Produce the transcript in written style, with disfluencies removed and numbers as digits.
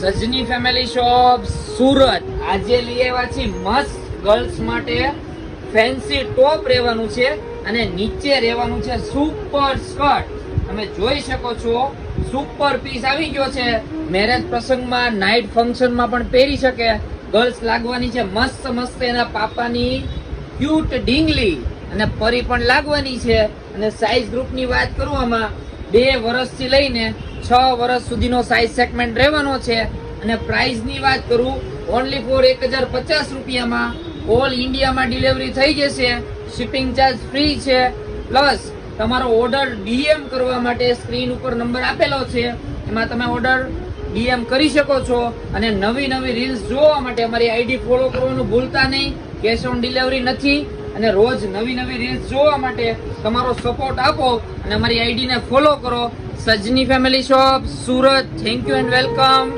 સજની family shop Surat આજે લઈ આવ્યા છે મસ્ત ગર્લ્સ માટે ફેન્સી ટોપ રહેવાનું છે અને નીચે રહેવાનું છે સુપર સ્કર્ટ. તમે જોઈ શકો છો સુપર પીસ આવી ગયો છે. મેરેજ પ્રસંગમાં નાઇટ ફંક્શનમાં પણ પહેરી શકે. ગર્લ્સ લાગવાની છે મસ્ત મસ્ત એના પાપાની ક્યુટ ઢીંગલી અને પરી પણ લાગવાની છે. અને સાઈઝ ગ્રુપની વાત કરું આમાં 2 વર્ષથી લઈને 6 વર્ષ સુધીનો સાઈઝ સેગમેન્ટ રહેવાનો છે. અને પ્રાઇસની વાત કરું ઓનલી ફોર 1050 રૂપિયામાં ઓલ ઇન્ડિયામાં ડિલિવરી થઈ જશે. શિપિંગ ચાર્જ ફ્રી છે. પ્લસ તમારો ઓર્ડર ડીએમ કરવા માટે સ્ક્રીન ઉપર નંબર આપેલો છે, એમાં તમે ઓર્ડર ડીએમ કરી શકો છો. અને નવી નવી રીલ્સ જોવા માટે અમારી આઈડી ફોલો કરવાનું ભૂલતા નહીં. કેશ ઓન ડિલિવરી નથી અને રોજ નવી નવી રીલ્સ જોવા માટે તમારો સપોર્ટ આપો અને અમારી આઈડીને ફોલો કરો. Sajni family shop Surat. Thank you and welcome.